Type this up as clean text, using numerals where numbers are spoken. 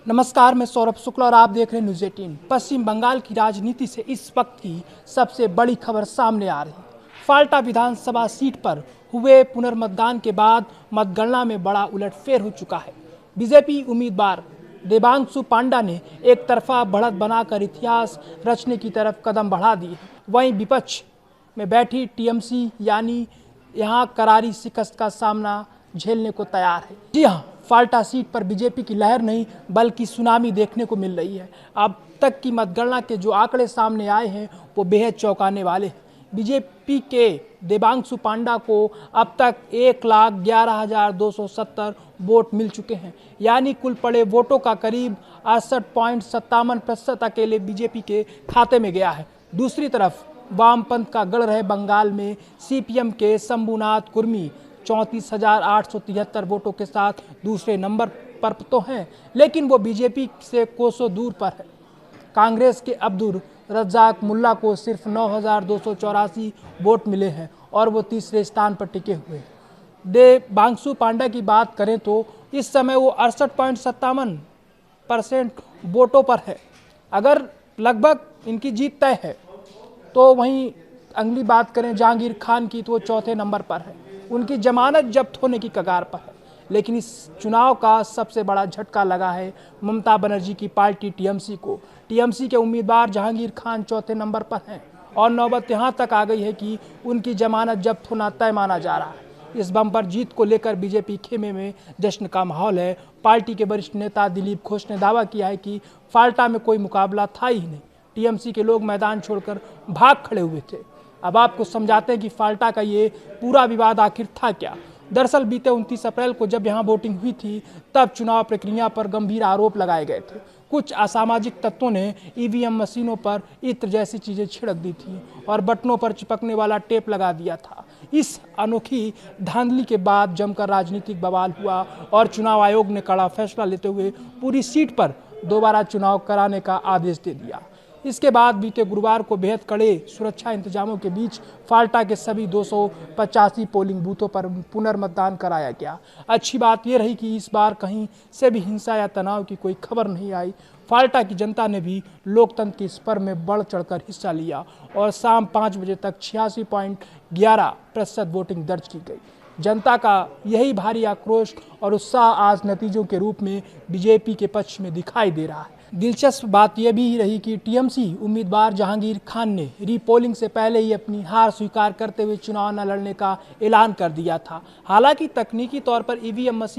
नमस्कार, मैं सौरभ शुक्ला और आप देख रहे हैं न्यूज़ 18। पश्चिम बंगाल की राजनीति से इस वक्त की सबसे बड़ी खबर सामने आ रही है। फाल्टा विधानसभा सीट पर हुए पुनर्मतदान के बाद मतगणना में बड़ा उलटफेर हो चुका है। बीजेपी उम्मीदवार देबांशु पांडा ने एक तरफा बढ़त बनाकर इतिहास रचने की तरफ कदम बढ़ा दिए। वहीं विपक्ष में बैठी टीएमसी यानी यहाँ करारी शिकस्त का सामना झेलने को तैयार है। जी हाँ, फाल्टा सीट पर बीजेपी की लहर नहीं बल्कि सुनामी देखने को मिल रही है। अब तक की मतगणना के जो आंकड़े सामने आए हैं वो बेहद चौंकाने वाले हैं। बीजेपी के देबांशु पांडा को अब तक 1,11,270 वोट मिल चुके हैं, यानी कुल पड़े वोटों का करीब 68.57% अकेले बीजेपी के खाते में गया है। दूसरी तरफ वामपंथ का गढ़ रहे बंगाल में सीपीएम के शंभुनाथ कुर्मी 34,873 वोटों के साथ दूसरे नंबर पर तो हैं, लेकिन वो बीजेपी से कोसों दूर पर है। कांग्रेस के अब्दुल रज्जाक मुल्ला को सिर्फ 9,284 वोट मिले हैं और वो तीसरे स्थान पर टिके हुए हैं। देबांशु पांडा की बात करें तो इस समय वो 68.57% वोटों पर है। अगर लगभग इनकी जीत तय है तो वहीं अगली बात करें जहांगीर खान की तो वो चौथे नंबर पर है। उनकी जमानत जब्त होने की कगार पर है। लेकिन इस चुनाव का सबसे बड़ा झटका लगा है ममता बनर्जी की पार्टी टीएमसी को। टीएमसी के उम्मीदवार जहांगीर खान चौथे नंबर पर हैं और नौबत यहाँ तक आ गई है कि उनकी जमानत जब्त होना तय माना जा रहा है। इस बम्पर जीत को लेकर बीजेपी खेमे में जश्न का माहौल है। पार्टी के वरिष्ठ नेता दिलीप घोष ने दावा किया है कि फाल्टा में कोई मुकाबला था ही नहीं। टीएमसी के लोग मैदान छोड़कर भाग खड़े हुए थे। अब आपको समझाते हैं कि फाल्टा का ये पूरा विवाद आखिर था क्या। दरअसल बीते 29 अप्रैल को जब यहाँ वोटिंग हुई थी तब चुनाव प्रक्रिया पर गंभीर आरोप लगाए गए थे। कुछ असामाजिक तत्वों ने ईवीएम मशीनों पर इत्र जैसी चीजें छिड़क दी थी और बटनों पर चिपकने वाला टेप लगा दिया था। इस अनोखी धांधली के बाद जमकर राजनीतिक बवाल हुआ और चुनाव आयोग ने कड़ा फैसला लेते हुए पूरी सीट पर दोबारा चुनाव कराने का आदेश दे दिया। इसके बाद बीते गुरुवार को बेहद कड़े सुरक्षा इंतजामों के बीच फाल्टा के सभी 285 पोलिंग बूथों पर पुनर्मतदान कराया गया। अच्छी बात यह रही कि इस बार कहीं से भी हिंसा या तनाव की कोई खबर नहीं आई। फाल्टा की जनता ने भी लोकतंत्र की स्पर में बढ़ चढ़कर हिस्सा लिया और शाम 5 बजे तक 86.11% वोटिंग दर्ज की गई। जनता का यही भारी आक्रोश और उत्साह आज नतीजों के रूप में बीजेपी के पक्ष में दिखाई दे रहा है। दिलचस्प बात यह भी रही कि टीएमसी उम्मीदवार जहांगीर खान ने रीपोलिंग से पहले ही अपनी हार स्वीकार करते हुए चुनाव न लड़ने का ऐलान कर दिया था। हालांकि तकनीकी तौर पर ईवीएम मशीन